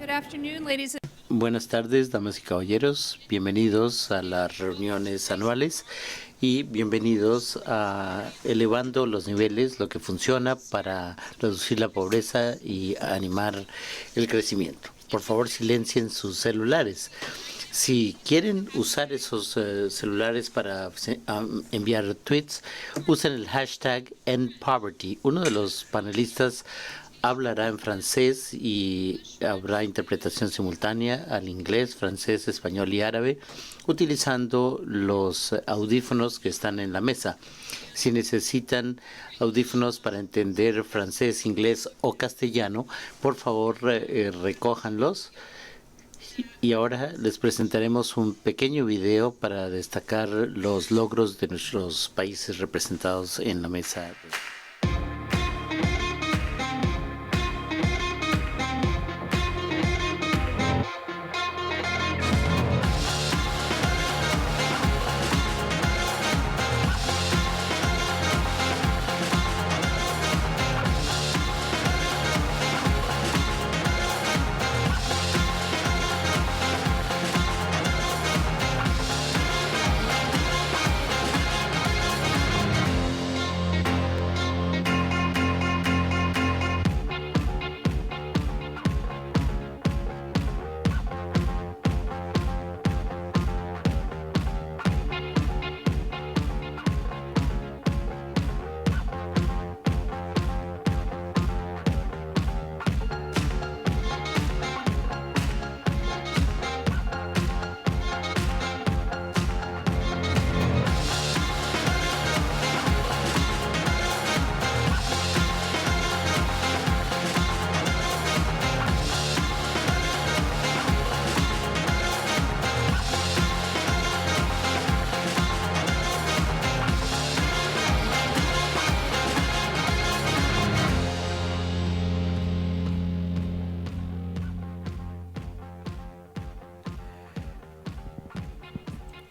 Good afternoon, ladies and Buenas tardes, damas y caballeros. Bienvenidos a las reuniones anuales y bienvenidos a Elevando los Niveles, lo que funciona para reducir la pobreza y animar el crecimiento. Por favor, silencien sus celulares. Si quieren usar esos celulares para enviar tweets, usen el hashtag #EndPoverty. Uno de los panelistas hablará en francés y habrá interpretación simultánea al inglés, francés, español y árabe, utilizando los audífonos que están en la mesa. Si necesitan audífonos para entender francés, inglés o castellano, por favor recójanlos. Y ahora les presentaremos un pequeño video para destacar los logros de nuestros países representados en la mesa.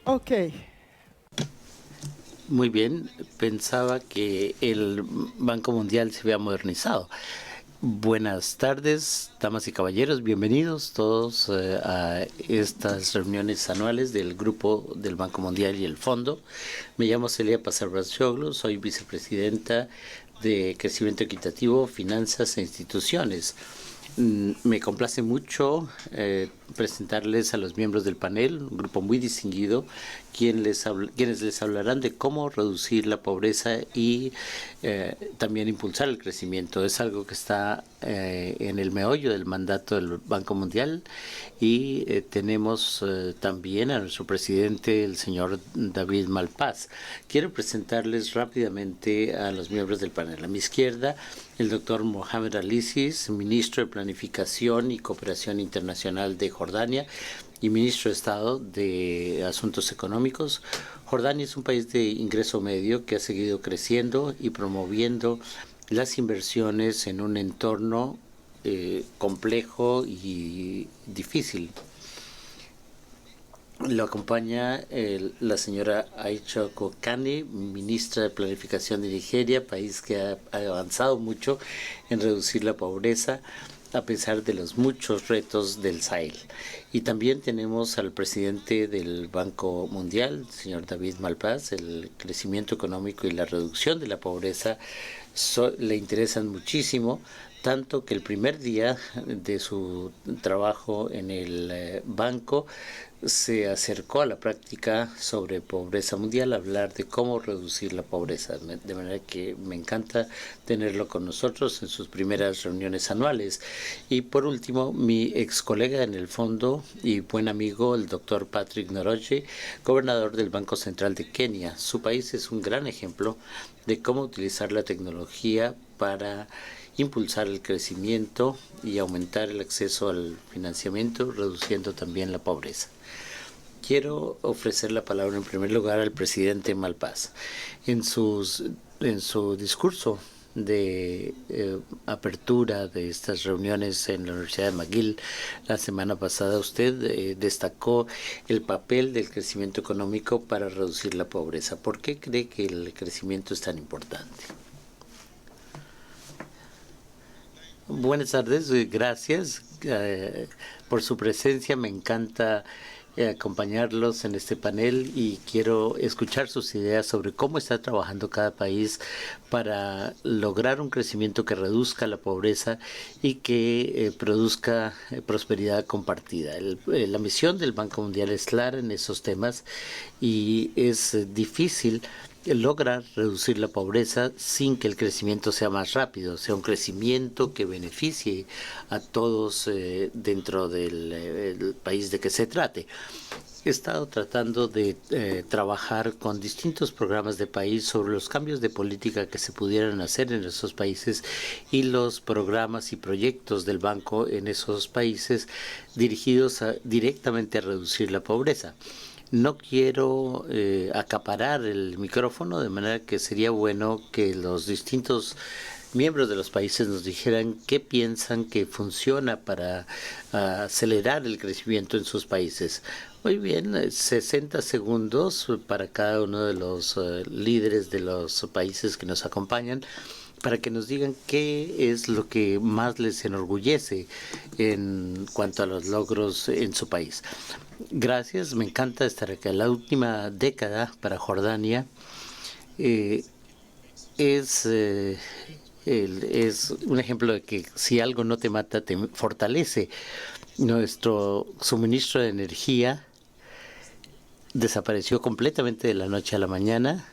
Ok. Muy bien, pensaba que el Banco Mundial se había modernizado. Buenas tardes, damas y caballeros, bienvenidos todos a estas reuniones anuales del Grupo del Banco Mundial y el Fondo. Me llamo Celia Pazarbacioglu, soy vicepresidenta de Crecimiento Equitativo, Finanzas e Instituciones. Me complace mucho presentarles a los miembros del panel, un grupo muy distinguido, quienes les hablarán de cómo reducir la pobreza y también impulsar el crecimiento. Es algo que está en el meollo del mandato del Banco Mundial y tenemos también a nuestro presidente, el señor David Malpass. Quiero presentarles rápidamente a los miembros del panel. A mi izquierda, el doctor Mohamed Al-Isis, ministro de Planificación y Cooperación Internacional de Jordania y ministro de Estado de Asuntos Económicos. Jordania es un país de ingreso medio que ha seguido creciendo y promoviendo las inversiones en un entorno complejo y difícil. Lo acompaña la señora Aisha Kokani, ministra de Planificación de Nigeria, país que ha avanzado mucho en reducir la pobreza a pesar de los muchos retos del Sahel. Y también tenemos al presidente del Banco Mundial, el señor David Malpass. El crecimiento económico y la reducción de la pobreza le interesan muchísimo, tanto que el primer día de su trabajo en el banco se acercó a la práctica sobre pobreza mundial, a hablar de cómo reducir la pobreza, de manera que me encanta tenerlo con nosotros en sus primeras reuniones anuales. Y por último, mi ex colega en el fondo y buen amigo, el doctor Patrick Njoroge, gobernador del Banco Central de Kenia. Su país es un gran ejemplo de cómo utilizar la tecnología para impulsar el crecimiento y aumentar el acceso al financiamiento, reduciendo también la pobreza. Quiero ofrecer la palabra en primer lugar al presidente Malpass. En su discurso de apertura de estas reuniones en la Universidad de McGill la semana pasada, usted destacó el papel del crecimiento económico para reducir la pobreza. ¿Por qué cree que el crecimiento es tan importante? Buenas tardes, gracias por su presencia. Me encanta acompañarlos en este panel y quiero escuchar sus ideas sobre cómo está trabajando cada país para lograr un crecimiento que reduzca la pobreza y que produzca prosperidad compartida. La misión del Banco Mundial es clara en esos temas y es difícil lograr reducir la pobreza sin que el crecimiento sea más rápido, sea un crecimiento que beneficie a todos dentro del país de que se trate. He estado tratando de trabajar con distintos programas de país sobre los cambios de política que se pudieran hacer en esos países y los programas y proyectos del banco en esos países dirigidos directamente a reducir la pobreza. No quiero acaparar el micrófono, de manera que sería bueno que los distintos miembros de los países nos dijeran qué piensan que funciona para acelerar el crecimiento en sus países. Muy bien, 60 segundos para cada uno de los líderes de los países que nos acompañan, para que nos digan qué es lo que más les enorgullece en cuanto a los logros en su país. Gracias, me encanta estar acá. La última década para Jordania es un ejemplo de que si algo no te mata, te fortalece. Nuestro suministro de energía desapareció completamente de la noche a la mañana.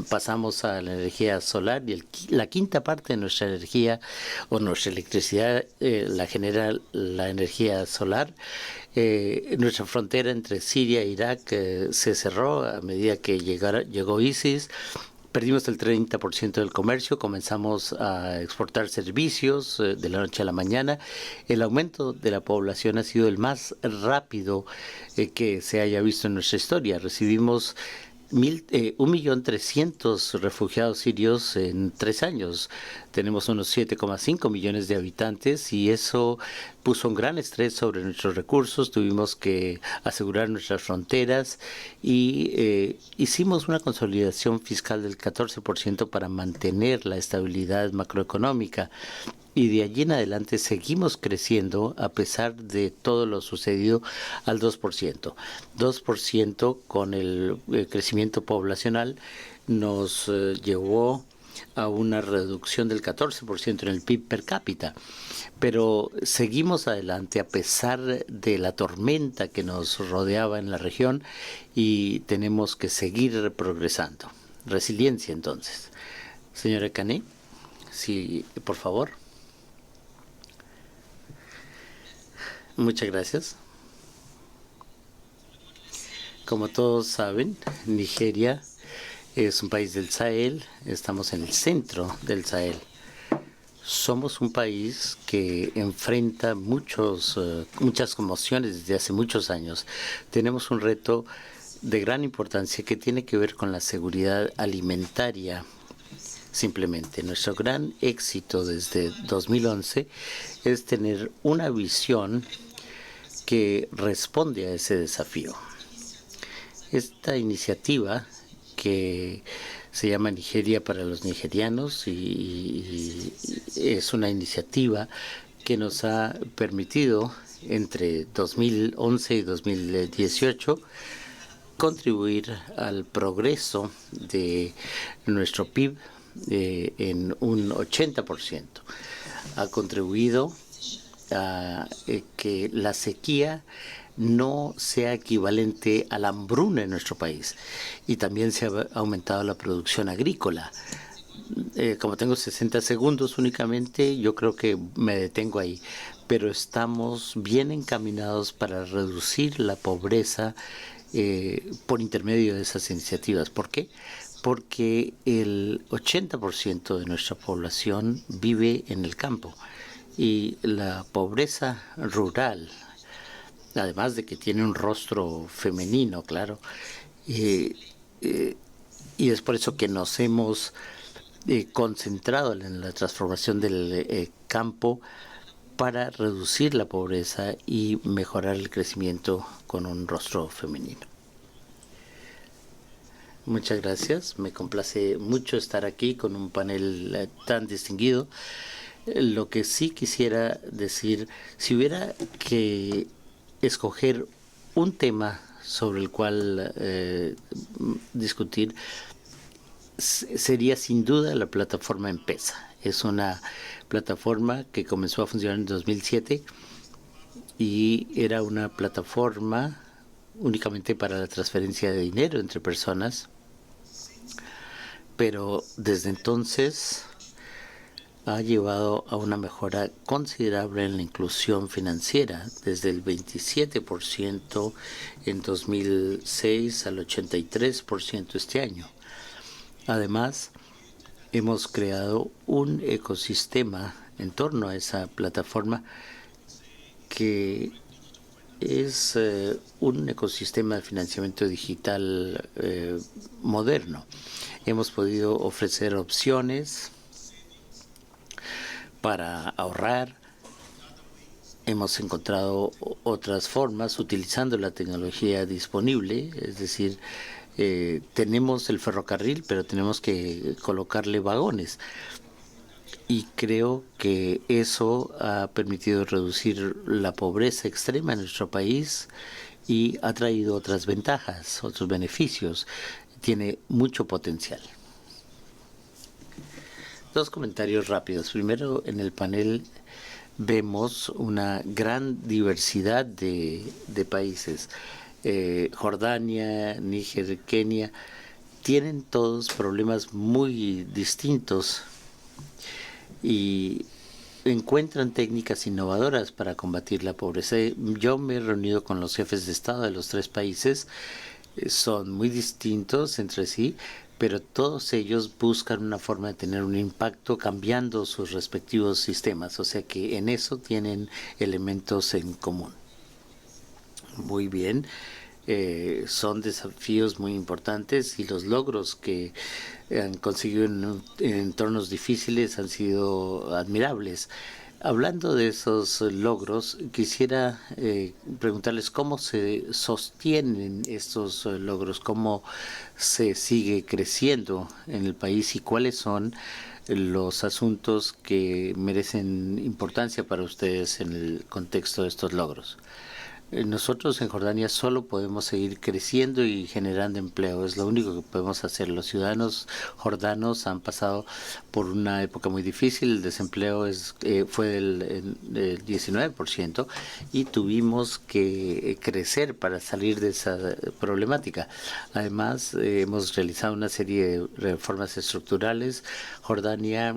Pasamos a la energía solar y la quinta parte de nuestra energía o nuestra electricidad la genera la energía solar. Nuestra frontera entre Siria e Irak se cerró a medida que llegó ISIS. Perdimos el 30% del comercio, comenzamos a exportar servicios de la noche a la mañana. El aumento de la población ha sido el más rápido que se haya visto en nuestra historia. Recibimos 1.300.000 refugiados sirios en 3 años. Tenemos unos 7,5 millones de habitantes y eso puso un gran estrés sobre nuestros recursos. Tuvimos que asegurar nuestras fronteras y hicimos una consolidación fiscal del 14% para mantener la estabilidad macroeconómica. Y de allí en adelante seguimos creciendo a pesar de todo lo sucedido al 2%. 2% con el crecimiento poblacional nos llevó a una reducción del 14% en el PIB per cápita. Pero seguimos adelante a pesar de la tormenta que nos rodeaba en la región y tenemos que seguir progresando. Resiliencia, entonces. Señora Cané, sí, por favor. Muchas gracias. Como todos saben, Nigeria es un país del Sahel, estamos en el centro del Sahel. Somos un país que enfrenta muchas conmociones desde hace muchos años. Tenemos un reto de gran importancia que tiene que ver con la seguridad alimentaria. Simplemente, nuestro gran éxito desde 2011 es tener una visión que responde a ese desafío. Esta iniciativa que se llama Nigeria para los nigerianos y es una iniciativa que nos ha permitido entre 2011 y 2018 contribuir al progreso de nuestro PIB en un 80%. Ha contribuido a que la sequía no sea equivalente a la hambruna en nuestro país y también se ha aumentado la producción agrícola. Como tengo 60 segundos únicamente, yo creo que me detengo ahí, pero estamos bien encaminados para reducir la pobreza por intermedio de esas iniciativas. ¿Por qué? Porque el 80% de nuestra población vive en el campo y la pobreza rural, además de que tiene un rostro femenino, claro, y es por eso que nos hemos concentrado en la transformación del campo para reducir la pobreza y mejorar el crecimiento con un rostro femenino. Muchas gracias. Me complace mucho estar aquí con un panel tan distinguido. Lo que sí quisiera decir, si hubiera que escoger un tema sobre el cual discutir, sería sin duda la plataforma M-Pesa. Es una plataforma que comenzó a funcionar en 2007 y era una plataforma únicamente para la transferencia de dinero entre personas, pero desde entonces ha llevado a una mejora considerable en la inclusión financiera, desde el 27% en 2006 al 83% este año. Además, hemos creado un ecosistema en torno a esa plataforma que es un ecosistema de financiamiento digital moderno. Hemos podido ofrecer opciones para ahorrar. Hemos encontrado otras formas utilizando la tecnología disponible, es decir, tenemos el ferrocarril, pero tenemos que colocarle vagones. Y creo que eso ha permitido reducir la pobreza extrema en nuestro país y ha traído otras ventajas, otros beneficios. Tiene mucho potencial. Dos comentarios rápidos. Primero, en el panel vemos una gran diversidad de países. Jordania, Níger, Kenia, tienen todos problemas muy distintos y encuentran técnicas innovadoras para combatir la pobreza. Yo me he reunido con los jefes de Estado de los tres países, son muy distintos entre sí, pero todos ellos buscan una forma de tener un impacto cambiando sus respectivos sistemas, o sea que en eso tienen elementos en común. Muy bien. Son desafíos muy importantes y los logros que han conseguido en entornos difíciles han sido admirables. Hablando de esos logros, quisiera preguntarles cómo se sostienen estos logros, cómo se sigue creciendo en el país y cuáles son los asuntos que merecen importancia para ustedes en el contexto de estos logros. Nosotros en Jordania solo podemos seguir creciendo y generando empleo. Es lo único que podemos hacer. Los ciudadanos jordanos han pasado por una época muy difícil. El desempleo fue del 19% y tuvimos que crecer para salir de esa problemática. Además, hemos realizado una serie de reformas estructurales. Jordania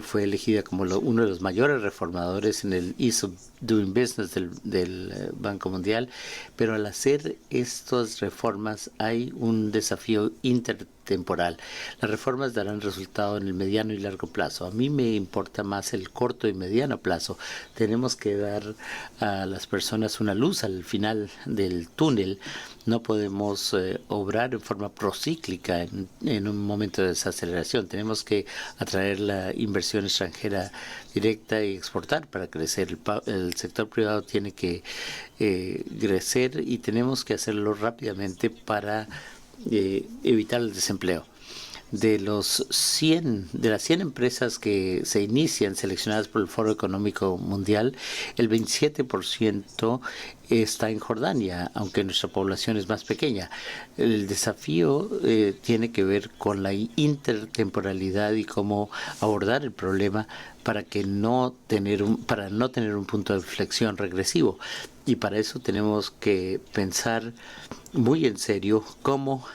fue elegida como uno de los mayores reformadores en el Ease of Doing Business del Banco Mundial, pero al hacer estas reformas hay un desafío intertemporal. Las reformas darán resultado en el mediano y largo plazo. A mí me importa más el corto y mediano plazo. Tenemos que dar a las personas una luz al final del túnel. No podemos obrar en forma procíclica en un momento de desaceleración. Tenemos que atraer la inversión extranjera directa y exportar para crecer. El sector privado tiene que crecer y tenemos que hacerlo rápidamente para evitar el desempleo. De las 100 empresas que se inician seleccionadas por el Foro Económico Mundial, el 27% está en Jordania, aunque nuestra población es más pequeña. El desafío tiene que ver con la intertemporalidad y cómo abordar el problema para no tener un punto de inflexión regresivo. Y para eso tenemos que pensar muy en serio cómo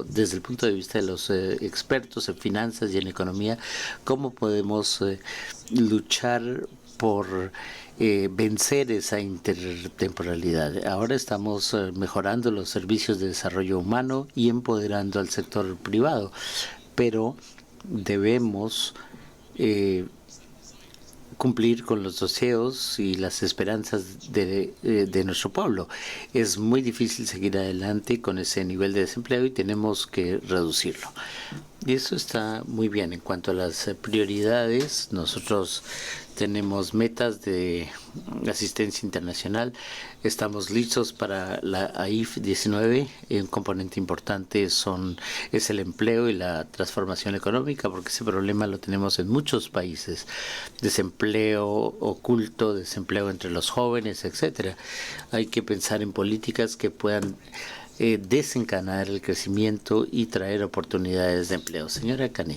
desde el punto de vista de los expertos en finanzas y en economía, cómo podemos luchar por vencer esa intertemporalidad. Ahora estamos mejorando los servicios de desarrollo humano y empoderando al sector privado, pero debemos cumplir con los deseos y las esperanzas de nuestro pueblo. Es muy difícil seguir adelante con ese nivel de desempleo y tenemos que reducirlo. Y eso está muy bien. En cuanto a las prioridades, nosotros Tenemos metas de asistencia internacional. Estamos listos para la AIF 19. Un componente importante es el empleo y la transformación económica, porque ese problema lo tenemos en muchos países. Desempleo oculto, desempleo entre los jóvenes, etcétera. Hay que pensar en políticas que puedan desencadenar el crecimiento y traer oportunidades de empleo. Señora Cané,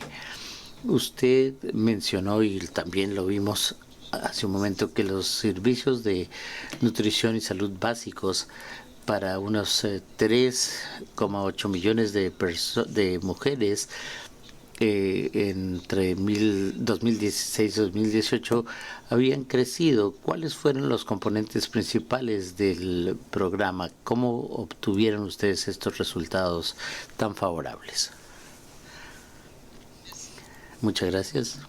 usted mencionó, y también lo vimos hace un momento, que los servicios de nutrición y salud básicos para unos 3,8 millones de mujeres entre 2016 y 2018 habían crecido. ¿Cuáles fueron los componentes principales del programa? ¿Cómo obtuvieron ustedes estos resultados tan favorables? Muchas gracias.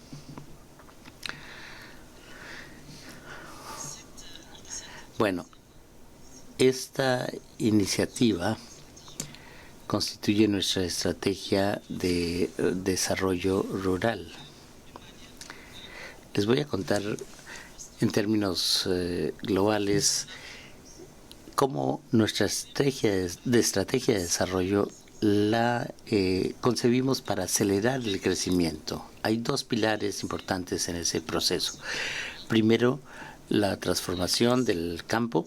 Bueno, esta iniciativa constituye nuestra estrategia de desarrollo rural. Les voy a contar en términos globales cómo nuestra estrategia de desarrollo la concebimos para acelerar el crecimiento. Hay dos pilares importantes en ese proceso. Primero, la transformación del campo,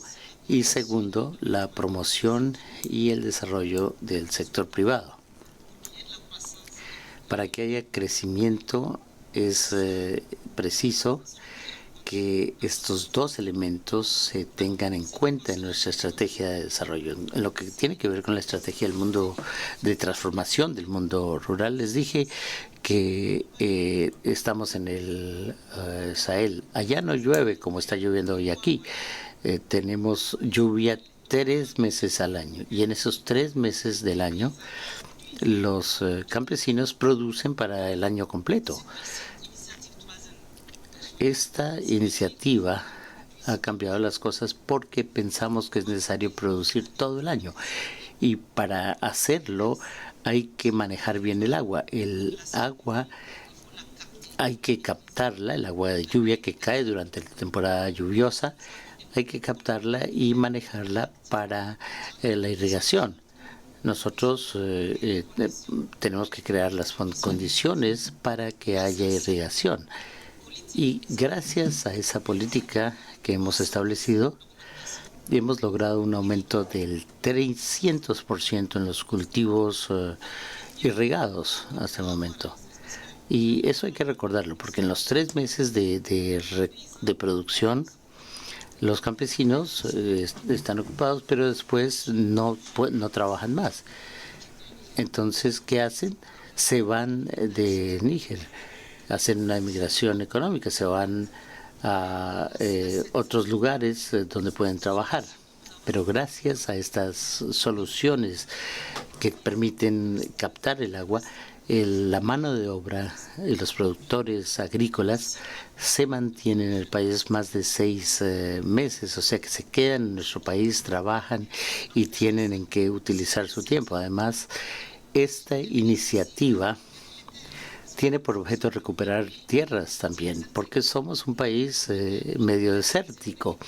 y segundo, la promoción y el desarrollo del sector privado. Para que haya crecimiento es preciso que estos dos elementos se tengan en cuenta en nuestra estrategia de desarrollo. En lo que tiene que ver con la estrategia del mundo de transformación del mundo rural, les dije que estamos en el Sahel. Allá no llueve como está lloviendo hoy aquí. Tenemos lluvia 3 meses al año, y en esos 3 meses del año los campesinos producen para el año completo. Esta iniciativa ha cambiado las cosas porque pensamos que es necesario producir todo el año, y para hacerlo hay que manejar bien el agua. El agua hay que captarla, el agua de lluvia que cae durante la temporada lluviosa, hay que captarla y manejarla para la irrigación. Nosotros tenemos que crear las condiciones para que haya irrigación. Y gracias a esa política que hemos establecido, hemos logrado un aumento del 300% en los cultivos irrigados hasta el momento. Y eso hay que recordarlo, porque en los 3 meses de producción, los campesinos están ocupados, pero después no trabajan más. Entonces, ¿qué hacen? Se van de Níger, hacen una emigración económica, se van a otros lugares donde pueden trabajar. Pero gracias a estas soluciones que permiten captar el agua, la mano de obra y los productores agrícolas se mantienen en el país más de 6 meses, o sea que se quedan en nuestro país, trabajan y tienen en qué utilizar su tiempo. Además, esta iniciativa tiene por objeto recuperar tierras también, porque somos un país medio desértico.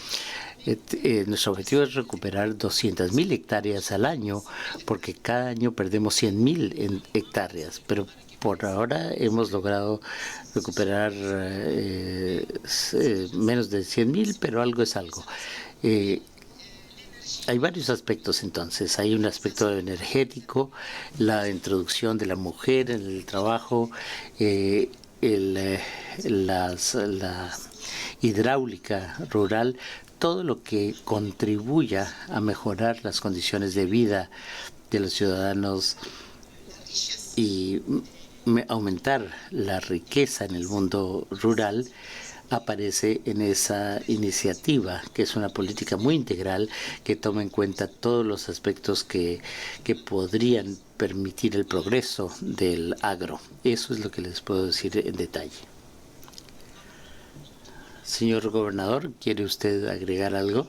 Nuestro objetivo es recuperar 200.000 hectáreas al año, porque cada año perdemos 100.000 hectáreas, pero por ahora hemos logrado recuperar menos de 100.000, pero algo es algo. Hay varios aspectos entonces. Hay un aspecto energético, la introducción de la mujer en el trabajo, la hidráulica rural, todo lo que contribuya a mejorar las condiciones de vida de los ciudadanos y aumentar la riqueza en el mundo rural, aparece en esa iniciativa, que es una política muy integral que toma en cuenta todos los aspectos que podrían permitir el progreso del agro. Eso es lo que les puedo decir en detalle. Señor gobernador, ¿quiere usted agregar algo?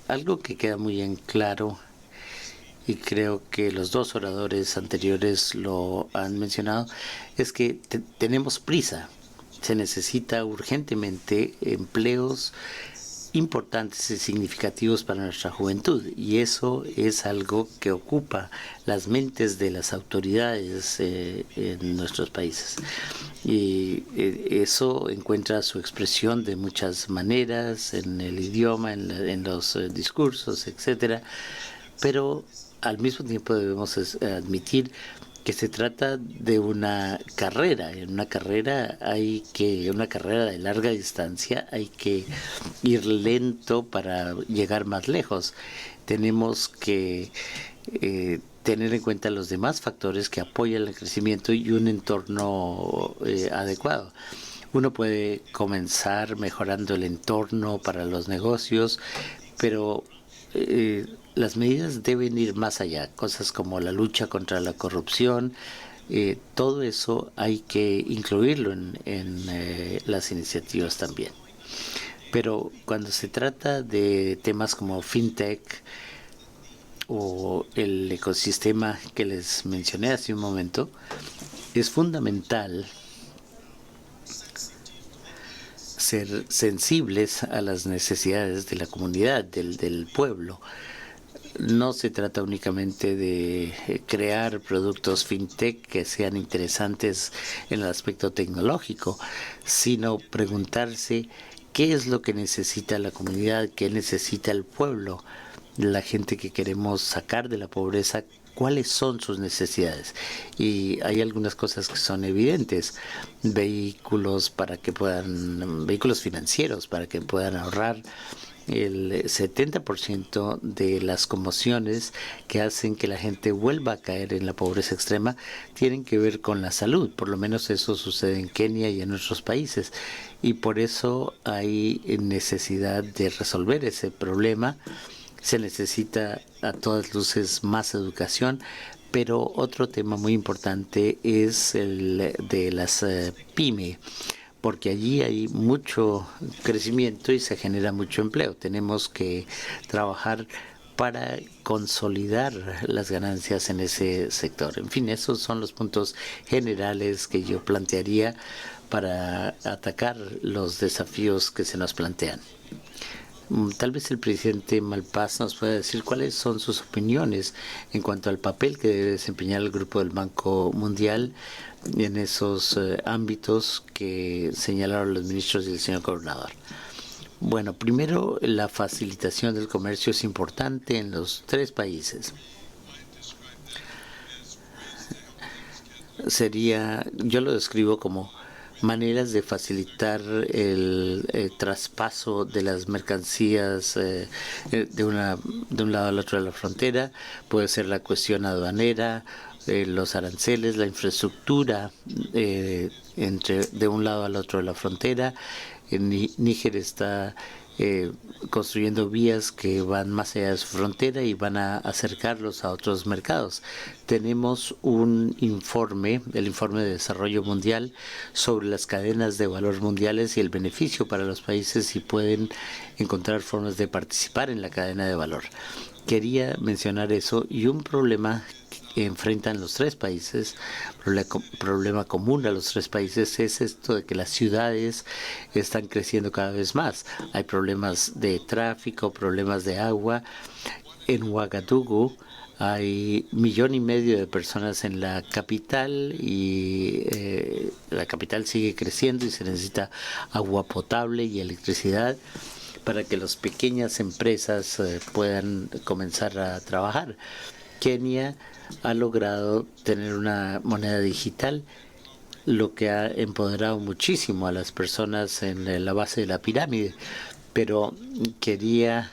Algo que queda muy en claro y creo que los dos oradores anteriores lo han mencionado, es que tenemos prisa. Se necesita urgentemente empleos importantes y significativos para nuestra juventud, y eso es algo que ocupa las mentes de las autoridades en nuestros países, y eso encuentra su expresión de muchas maneras en el idioma, en los discursos, etcétera, pero al mismo tiempo debemos admitir que se trata de una carrera. En una carrera una carrera de larga distancia, hay que ir lento para llegar más lejos. Tenemos que tener en cuenta los demás factores que apoyan el crecimiento y un entorno adecuado. Uno puede comenzar mejorando el entorno para los negocios, pero las medidas deben ir más allá, cosas como la lucha contra la corrupción, todo eso hay que incluirlo en las iniciativas también. Pero cuando se trata de temas como fintech o el ecosistema que les mencioné hace un momento, es fundamental ser sensibles a las necesidades de la comunidad, del pueblo. No se trata únicamente de crear productos fintech que sean interesantes en el aspecto tecnológico, sino preguntarse qué es lo que necesita la comunidad, qué necesita el pueblo, la gente que queremos sacar de la pobreza, cuáles son sus necesidades. Y hay algunas cosas que son evidentes: vehículos financieros para que puedan ahorrar. El 70% de las conmociones que hacen que la gente vuelva a caer en la pobreza extrema tienen que ver con la salud. Por lo menos eso sucede en Kenia y en otros países. Y por eso hay necesidad de resolver ese problema. Se necesita a todas luces más educación, pero otro tema muy importante es el de las pyme, porque allí hay mucho crecimiento y se genera mucho empleo. Tenemos que trabajar para consolidar las ganancias en ese sector. En fin, esos son los puntos generales que yo plantearía para atacar los desafíos que se nos plantean. Tal vez el presidente Malpass nos pueda decir cuáles son sus opiniones en cuanto al papel que debe desempeñar el Grupo del Banco Mundial en esos ámbitos que señalaron los ministros y el señor gobernador. Bueno, primero, la facilitación del comercio es importante en los tres países. Yo lo describo como maneras de facilitar el traspaso de las mercancías de un lado al otro de la frontera. Puede ser la cuestión aduanera, los aranceles, la infraestructura de un lado al otro de la frontera. Níger está construyendo vías que van más allá de su frontera y van a acercarlos a otros mercados. Tenemos un informe, el Informe de Desarrollo Mundial, sobre las cadenas de valor mundiales y el beneficio para los países si pueden encontrar formas de participar en la cadena de valor. Quería mencionar eso, y un problema que enfrentan los tres países, problema común a los tres países, es esto de que las ciudades están creciendo cada vez más. Hay problemas de tráfico, problemas de agua. En Ouagadougou hay 1,5 millones de personas en la capital y la capital sigue creciendo y se necesita agua potable y electricidad para que las pequeñas empresas puedan comenzar a trabajar. Kenia ha logrado tener una moneda digital, lo que ha empoderado muchísimo a las personas en la base de la pirámide. Pero quería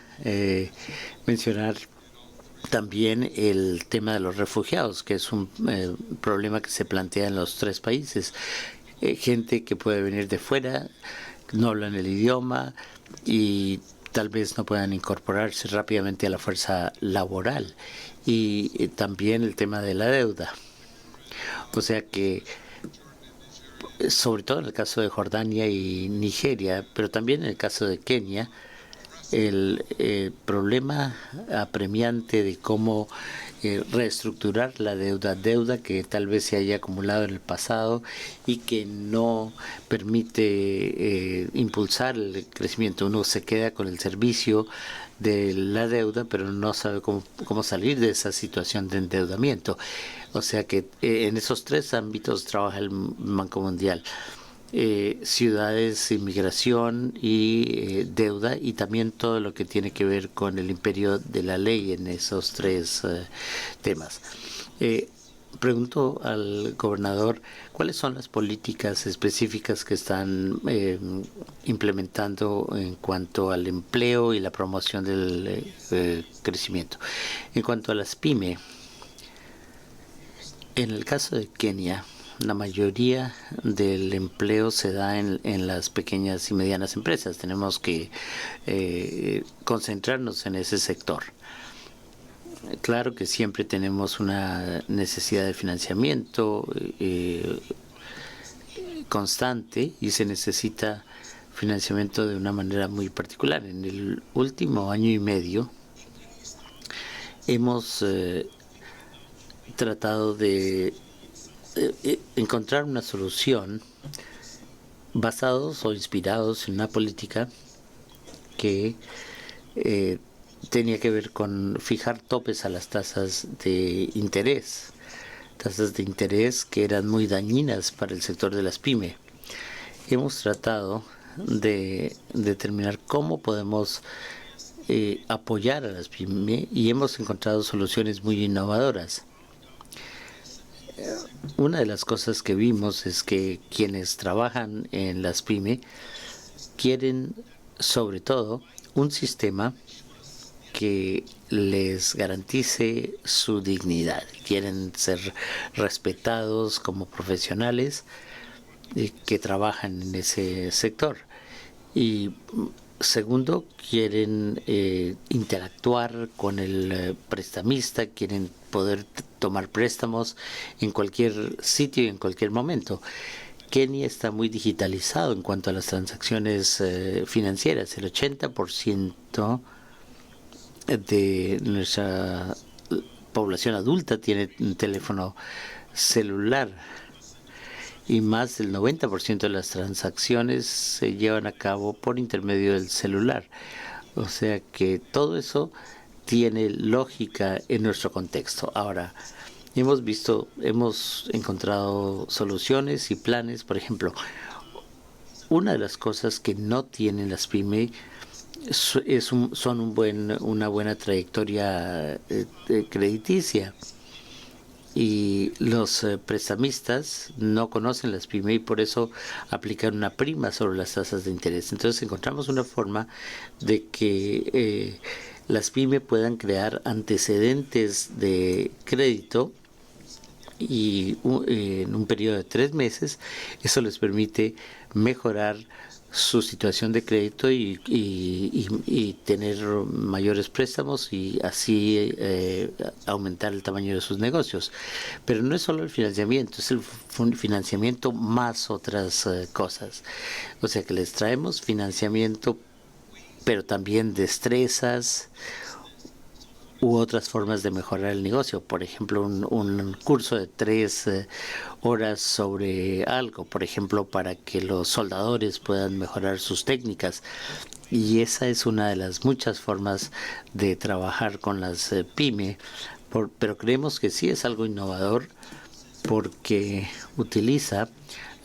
mencionar también el tema de los refugiados, que es un problema que se plantea en los tres países. Gente que puede venir de fuera, no hablan el idioma y tal vez no puedan incorporarse rápidamente a la fuerza laboral. Y también el tema de la deuda. O sea que, sobre todo en el caso de Jordania y Nigeria, pero también en el caso de Kenia, el problema apremiante de cómo reestructurar la deuda que tal vez se haya acumulado en el pasado y que no permite impulsar el crecimiento. Uno se queda con el servicio de la deuda, pero no sabe cómo salir de esa situación de endeudamiento. O sea que en esos tres ámbitos trabaja el Banco Mundial. Ciudades, inmigración y deuda, y también todo lo que tiene que ver con el imperio de la ley en esos tres temas. Pregunto al gobernador cuáles son las políticas específicas que están implementando en cuanto al empleo y la promoción del crecimiento. En cuanto a las pymes, en el caso de Kenia, la mayoría del empleo se da en las pequeñas y medianas empresas. Tenemos que concentrarnos en ese sector. Claro que siempre tenemos una necesidad de financiamiento constante y se necesita financiamiento de una manera muy particular. En el último año y medio hemos tratado de encontrar una solución basados o inspirados en una política que tenía que ver con fijar topes a las tasas de interés que eran muy dañinas para el sector de las pymes. Hemos tratado de determinar cómo podemos apoyar a las pymes y hemos encontrado soluciones muy innovadoras. Una de las cosas que vimos es que quienes trabajan en las pymes quieren sobre todo un sistema que les garantice su dignidad. Quieren ser respetados como profesionales que trabajan en ese sector. Y segundo, quieren interactuar con el prestamista, quieren poder tomar préstamos en cualquier sitio y en cualquier momento. Kenia está muy digitalizado en cuanto a las transacciones financieras. El 80% de nuestra población adulta tiene un teléfono celular y más del 90% de las transacciones se llevan a cabo por intermedio del celular. O sea que todo eso tiene lógica en nuestro contexto. Ahora, hemos encontrado soluciones y planes. Por ejemplo, una de las cosas que no tienen las pymes son una buena trayectoria crediticia. Y los prestamistas no conocen las pymes y por eso aplican una prima sobre las tasas de interés. Entonces encontramos una forma de que las pymes puedan crear antecedentes de crédito y en un periodo de 3 meses eso les permite mejorar su situación de crédito y tener mayores préstamos y así aumentar el tamaño de sus negocios. Pero no es solo el financiamiento, es el financiamiento más otras cosas. O sea que les traemos financiamiento, pero también destrezas u otras formas de mejorar el negocio. Por ejemplo, un curso de 3 horas sobre algo, por ejemplo, para que los soldadores puedan mejorar sus técnicas. Y esa es una de las muchas formas de trabajar con las pymes, pero creemos que sí es algo innovador porque utiliza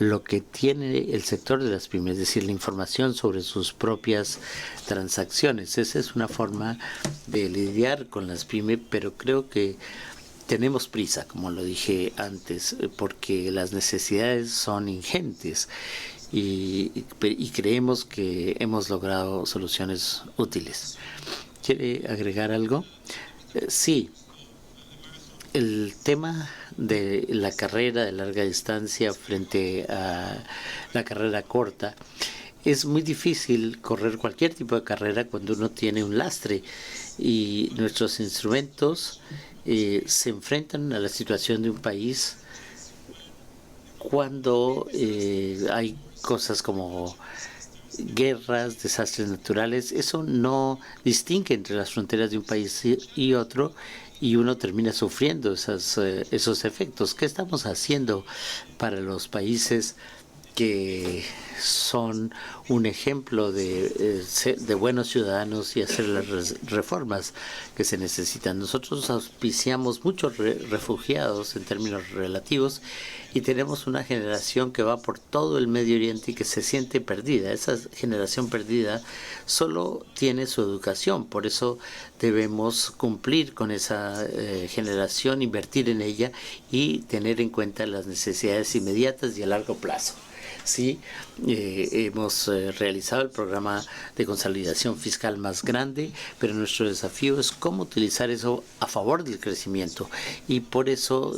lo que tiene el sector de las pymes, es decir, la información sobre sus propias transacciones. Esa es una forma de lidiar con las pymes, pero creo que tenemos prisa, como lo dije antes, porque las necesidades son ingentes y creemos que hemos logrado soluciones útiles. ¿Quiere agregar algo? Sí. El tema de la carrera de larga distancia frente a la carrera corta, es muy difícil correr cualquier tipo de carrera cuando uno tiene un lastre y nuestros instrumentos se enfrentan a la situación de un país cuando hay cosas como guerras, desastres naturales, eso no distingue entre las fronteras de un país y otro, y uno termina sufriendo esos efectos. ¿Qué estamos haciendo para los países que son un ejemplo de buenos ciudadanos y hacer las reformas que se necesitan? Nosotros auspiciamos muchos refugiados en términos relativos y tenemos una generación que va por todo el Medio Oriente y que se siente perdida. Esa generación perdida solo tiene su educación, por eso debemos cumplir con esa generación, invertir en ella y tener en cuenta las necesidades inmediatas y a largo plazo. Sí, hemos realizado el programa de consolidación fiscal más grande, pero nuestro desafío es cómo utilizar eso a favor del crecimiento. Y por eso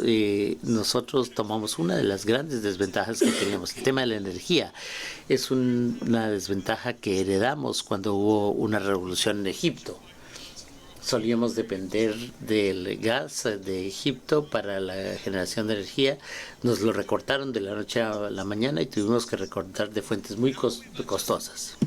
nosotros tomamos una de las grandes desventajas que teníamos. El tema de la energía es una desventaja que heredamos cuando hubo una revolución en Egipto. Solíamos depender del gas de Egipto para la generación de energía. Nos lo recortaron de la noche a la mañana y tuvimos que recortar de fuentes muy costosas.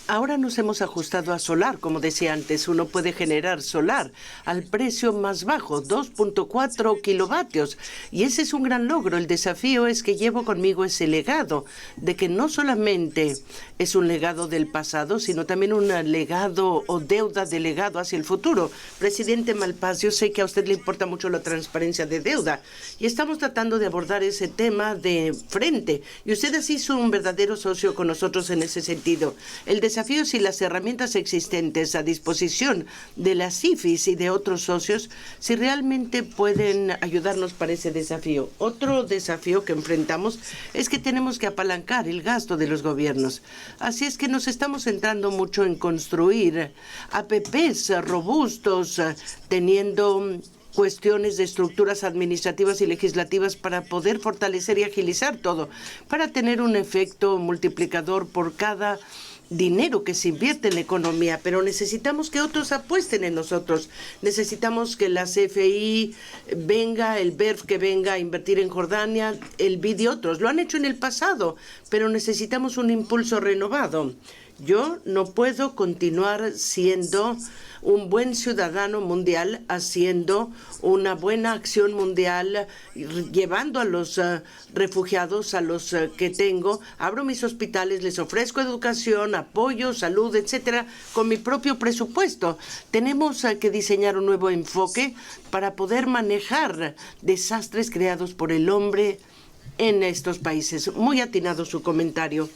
Ahora nos hemos ajustado a solar. Como decía antes, uno puede generar solar al precio más bajo, 2.4 kilovatios. Y ese es un gran logro. El desafío es que llevo conmigo ese legado de que no solamente es un legado del pasado, sino también un legado o deuda de legado hacia el futuro. Presidente Malpass, yo sé que a usted le importa mucho la transparencia de deuda y estamos tratando de abordar ese tema de frente. Y usted así es un verdadero socio con nosotros en ese sentido. El desafío es si las herramientas existentes a disposición de las IFIs y de otros socios, si realmente pueden ayudarnos para ese desafío. Otro desafío que enfrentamos es que tenemos que apalancar el gasto de los gobiernos. Así es que nos estamos centrando mucho en construir APPs robustos, teniendo cuestiones de estructuras administrativas y legislativas para poder fortalecer y agilizar todo, para tener un efecto multiplicador por cada dinero que se invierte en la economía, pero necesitamos que otros apuesten en nosotros. Necesitamos que la CFI venga, el BERF que venga a invertir en Jordania, el BID y otros. Lo han hecho en el pasado, pero necesitamos un impulso renovado. Yo no puedo continuar siendo un buen ciudadano mundial, haciendo una buena acción mundial, llevando a los refugiados, a los que tengo, abro mis hospitales, les ofrezco educación, apoyo, salud, etcétera, con mi propio presupuesto. Tenemos que diseñar un nuevo enfoque para poder manejar desastres creados por el hombre en estos países. Muy atinado su comentario.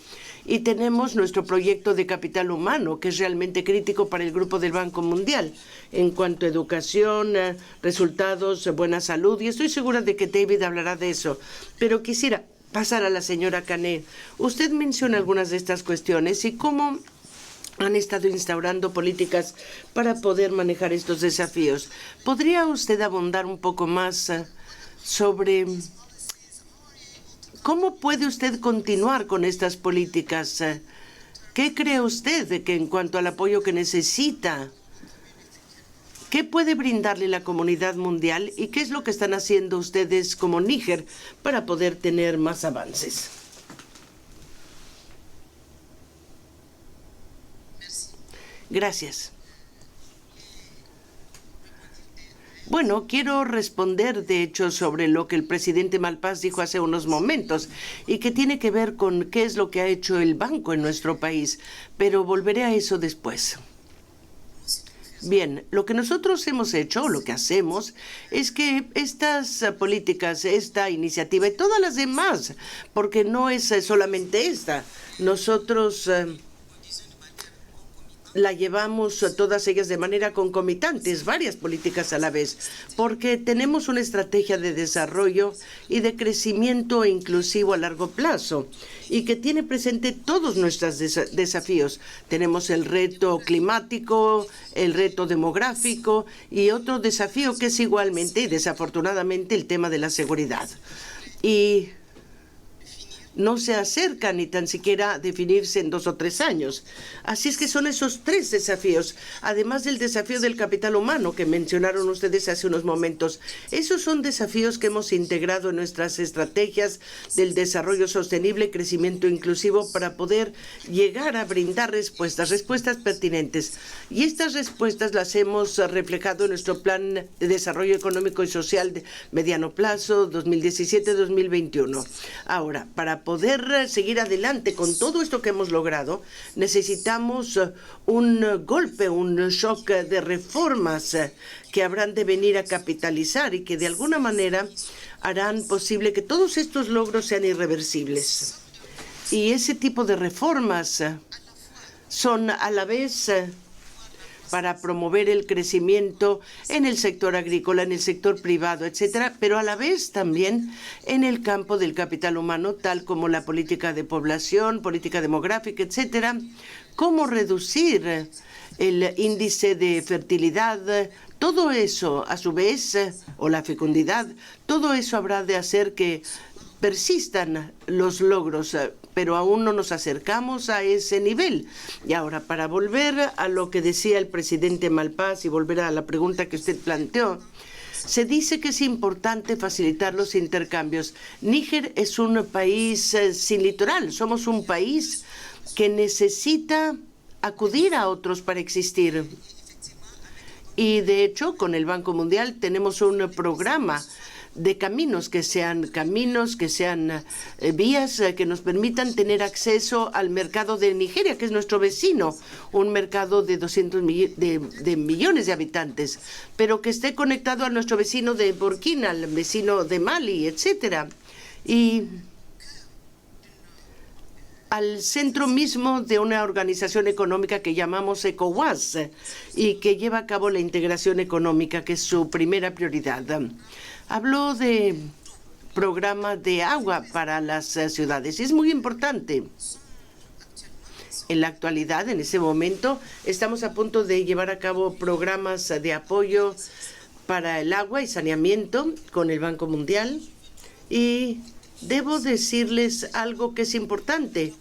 Y tenemos nuestro proyecto de capital humano, que es realmente crítico para el Grupo del Banco Mundial, en cuanto a educación, resultados, buena salud, y estoy segura de que David hablará de eso. Pero quisiera pasar a la señora Canet. Usted menciona algunas de estas cuestiones y cómo han estado instaurando políticas para poder manejar estos desafíos. ¿Podría usted abundar un poco más sobre cómo puede usted continuar con estas políticas? ¿Qué cree usted de que en cuanto al apoyo que necesita, qué puede brindarle la comunidad mundial y qué es lo que están haciendo ustedes como Níger para poder tener más avances? Gracias. Bueno, quiero responder, de hecho, sobre lo que el presidente Malpass dijo hace unos momentos y que tiene que ver con qué es lo que ha hecho el banco en nuestro país, pero volveré a eso después. Bien, lo que nosotros hemos hecho, lo que hacemos, es que estas políticas, esta iniciativa y todas las demás, porque no es solamente esta, nosotros la llevamos todas ellas de manera concomitantes, varias políticas a la vez, porque tenemos una estrategia de desarrollo y de crecimiento inclusivo a largo plazo y que tiene presente todos nuestros desafíos. Tenemos el reto climático, el reto demográfico y otro desafío que es igualmente y desafortunadamente el tema de la seguridad. Y no se acerca ni tan siquiera a definirse en 2 o 3 años. Así es que son esos 3 desafíos, además del desafío del capital humano que mencionaron ustedes hace unos momentos. Esos son desafíos que hemos integrado en nuestras estrategias del desarrollo sostenible, crecimiento inclusivo, para poder llegar a brindar respuestas pertinentes. Y estas respuestas las hemos reflejado en nuestro Plan de Desarrollo Económico y Social de mediano plazo 2017-2021. Ahora, para poder seguir adelante con todo esto que hemos logrado, necesitamos un golpe, un shock de reformas que habrán de venir a capitalizar y que de alguna manera harán posible que todos estos logros sean irreversibles. Y ese tipo de reformas son a la vez para promover el crecimiento en el sector agrícola, en el sector privado, etcétera, pero a la vez también en el campo del capital humano, tal como la política de población, política demográfica, etcétera. Cómo reducir el índice de fertilidad, todo eso, a su vez, o la fecundidad, todo eso habrá de hacer que persistan los logros, pero aún no nos acercamos a ese nivel. Y ahora, para volver a lo que decía el presidente Malpass y volver a la pregunta que usted planteó, se dice que es importante facilitar los intercambios. Níger es un país sin litoral, somos un país que necesita acudir a otros para existir. Y de hecho, con el Banco Mundial tenemos un programa de caminos, que sean vías que nos permitan tener acceso al mercado de Nigeria, que es nuestro vecino, un mercado de 200 millones de habitantes, pero que esté conectado a nuestro vecino de Burkina, al vecino de Mali, etcétera, y al centro mismo de una organización económica que llamamos ECOWAS y que lleva a cabo la integración económica, que es su primera prioridad. Habló de programa de agua para las ciudades. Es muy importante. En la actualidad, en ese momento, estamos a punto de llevar a cabo programas de apoyo para el agua y saneamiento con el Banco Mundial. Y debo decirles algo que es importante.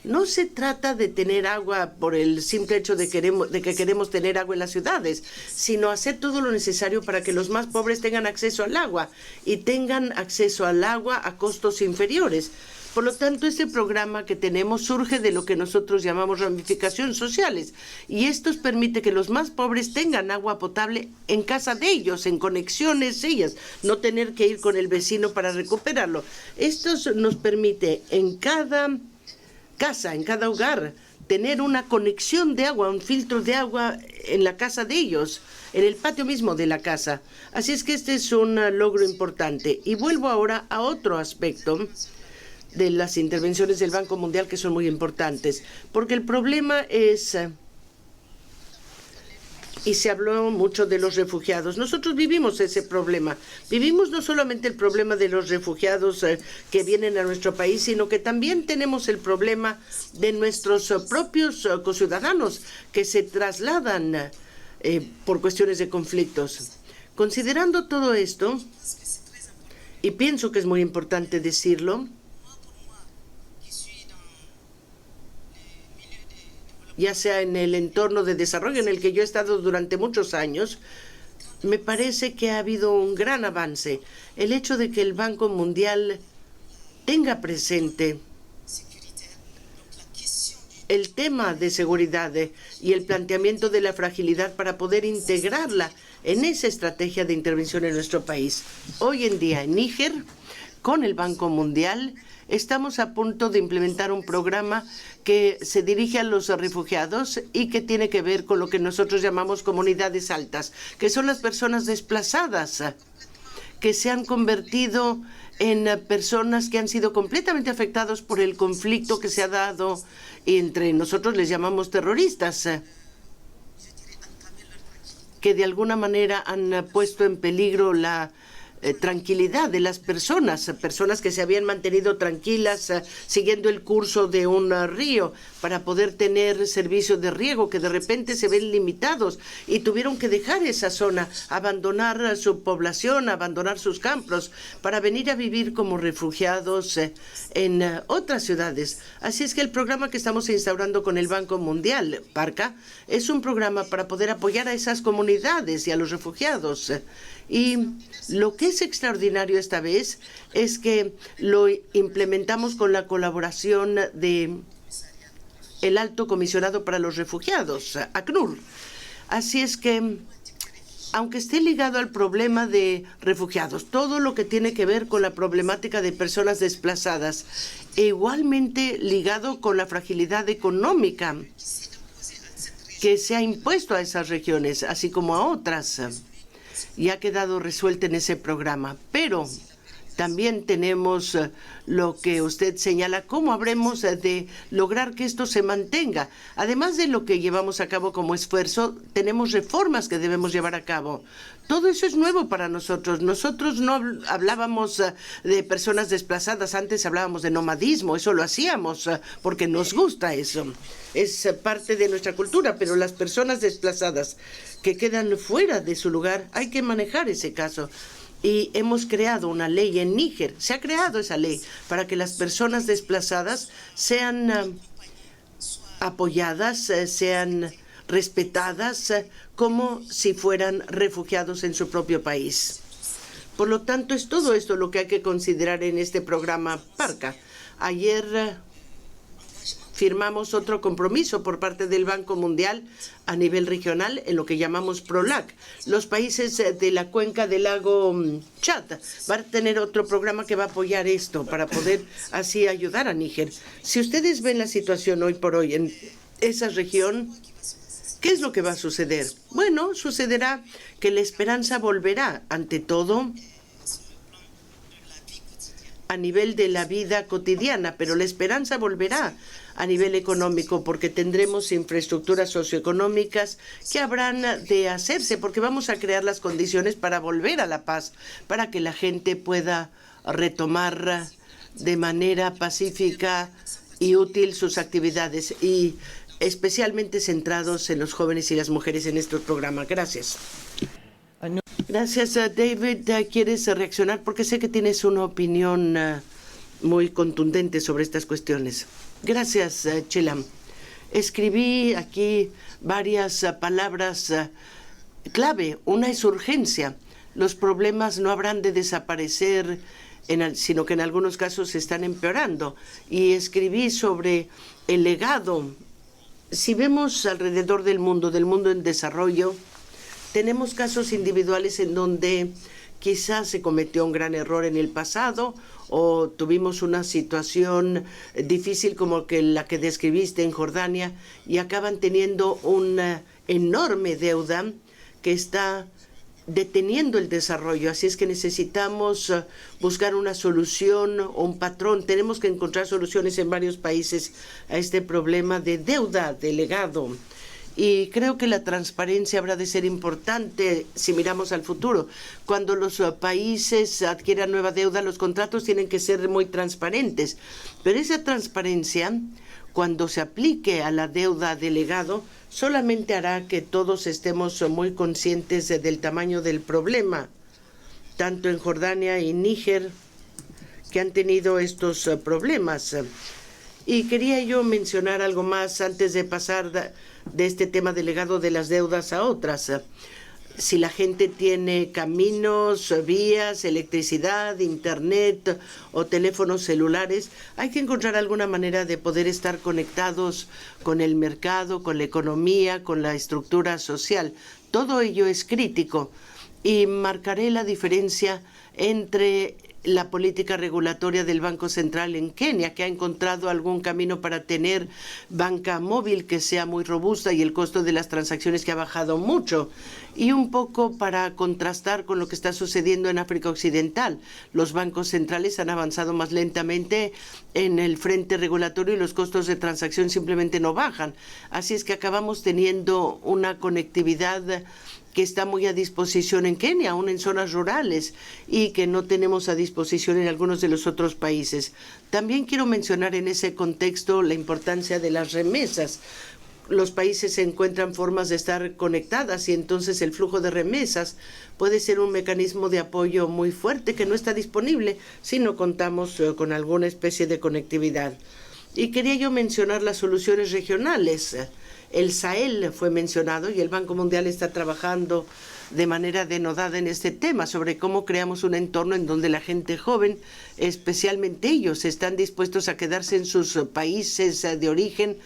No se trata de tener agua por el simple hecho de que queremos tener agua en las ciudades, sino hacer todo lo necesario para que los más pobres tengan acceso al agua y tengan acceso al agua a costos inferiores. Por lo tanto, este programa que tenemos surge de lo que nosotros llamamos ramificaciones sociales, y esto permite que los más pobres tengan agua potable en casa de ellos, en conexiones ellas, no tener que ir con el vecino para recuperarlo. Esto nos permite en cada casa, en cada hogar, tener una conexión de agua, un filtro de agua en la casa de ellos, en el patio mismo de la casa. Así es que este es un logro importante. Y vuelvo ahora a otro aspecto de las intervenciones del Banco Mundial que son muy importantes, porque el problema es, y se habló mucho de los refugiados. Nosotros vivimos ese problema. Vivimos no solamente el problema de los refugiados que vienen a nuestro país, sino que también tenemos el problema de nuestros propios conciudadanos que se trasladan por cuestiones de conflictos. Considerando todo esto, y pienso que es muy importante decirlo, ya sea en el entorno de desarrollo en el que yo he estado durante muchos años, me parece que ha habido un gran avance. El hecho de que el Banco Mundial tenga presente el tema de seguridad y el planteamiento de la fragilidad para poder integrarla en esa estrategia de intervención en nuestro país. Hoy en día en Níger, con el Banco Mundial, estamos a punto de implementar un programa que se dirige a los refugiados y que tiene que ver con lo que nosotros llamamos comunidades altas, que son las personas desplazadas, que se han convertido en personas que han sido completamente afectados por el conflicto que se ha dado entre, nosotros les llamamos terroristas, que de alguna manera han puesto en peligro la tranquilidad de las personas que se habían mantenido tranquilas siguiendo el curso de un río para poder tener servicios de riego que de repente se ven limitados y tuvieron que dejar esa zona, abandonar su población, abandonar sus campos para venir a vivir como refugiados en otras ciudades. Así es que el programa que estamos instaurando con el Banco Mundial, PARCA, es un programa para poder apoyar a esas comunidades y a los refugiados. Y lo que es extraordinario esta vez es que lo implementamos con la colaboración de el Alto Comisionado para los Refugiados, ACNUR. Así es que, aunque esté ligado al problema de refugiados, todo lo que tiene que ver con la problemática de personas desplazadas, e igualmente ligado con la fragilidad económica que se ha impuesto a esas regiones, así como a otras, y ha quedado resuelta en ese programa. Pero también tenemos lo que usted señala, cómo habremos de lograr que esto se mantenga. Además de lo que llevamos a cabo como esfuerzo, tenemos reformas que debemos llevar a cabo. Todo eso es nuevo para nosotros. Nosotros no hablábamos de personas desplazadas, antes hablábamos de nomadismo, eso lo hacíamos porque nos gusta eso. Es parte de nuestra cultura, pero las personas desplazadas que quedan fuera de su lugar, hay que manejar ese caso. Y hemos creado una ley en Níger, se ha creado esa ley para que las personas desplazadas sean apoyadas, sean respetadas como si fueran refugiados en su propio país. Por lo tanto, es todo esto lo que hay que considerar en este programa PARCA. Ayer firmamos otro compromiso por parte del Banco Mundial a nivel regional en lo que llamamos PROLAC. Los países de la cuenca del lago Chad van a tener otro programa que va a apoyar esto para poder así ayudar a Níger. Si ustedes ven la situación hoy por hoy en esa región, ¿qué es lo que va a suceder? Bueno, sucederá que la esperanza volverá, ante todo, a nivel de la vida cotidiana, pero la esperanza volverá a nivel económico porque tendremos infraestructuras socioeconómicas que habrán de hacerse porque vamos a crear las condiciones para volver a la paz, para que la gente pueda retomar de manera pacífica y útil sus actividades y especialmente centrados en los jóvenes y las mujeres en este programa. Gracias. Gracias, David. ¿Quieres reaccionar? Porque sé que tienes una opinión muy contundente sobre estas cuestiones. Gracias, Chilam. Escribí aquí varias palabras clave. Una es urgencia. Los problemas no habrán de desaparecer, sino que en algunos casos se están empeorando. Y escribí sobre el legado. Si vemos alrededor del mundo en desarrollo, tenemos casos individuales en donde quizás se cometió un gran error en el pasado o tuvimos una situación difícil como la que describiste en Jordania y acaban teniendo una enorme deuda que está deteniendo el desarrollo. Así es que necesitamos buscar una solución o un patrón. Tenemos que encontrar soluciones en varios países a este problema de deuda, de legado. Y creo que la transparencia habrá de ser importante si miramos al futuro. Cuando los países adquieran nueva deuda, los contratos tienen que ser muy transparentes. Pero esa transparencia, cuando se aplique a la deuda de legado, solamente hará que todos estemos muy conscientes del tamaño del problema, tanto en Jordania y Níger, que han tenido estos problemas. Y quería yo mencionar algo más antes de pasar de este tema del legado de las deudas a otras. Si la gente tiene caminos, vías, electricidad, internet o teléfonos celulares, hay que encontrar alguna manera de poder estar conectados con el mercado, con la economía, con la estructura social. Todo ello es crítico y marcaré la diferencia entre la política regulatoria del Banco Central en Kenia, que ha encontrado algún camino para tener banca móvil que sea muy robusta y el costo de las transacciones que ha bajado mucho, y un poco para contrastar con lo que está sucediendo en África Occidental. Los bancos centrales han avanzado más lentamente en el frente regulatorio y los costos de transacción simplemente no bajan. Así es que acabamos teniendo una conectividad que está muy a disposición en Kenia, aún en zonas rurales, y que no tenemos a disposición en algunos de los otros países. También quiero mencionar en ese contexto la importancia de las remesas. Los países se encuentran formas de estar conectadas y entonces el flujo de remesas puede ser un mecanismo de apoyo muy fuerte que no está disponible si no contamos con alguna especie de conectividad. Y quería yo mencionar las soluciones regionales. El Sahel fue mencionado y el Banco Mundial está trabajando de manera denodada en este tema sobre cómo creamos un entorno en donde la gente joven, especialmente ellos, están dispuestos a quedarse en sus países de origen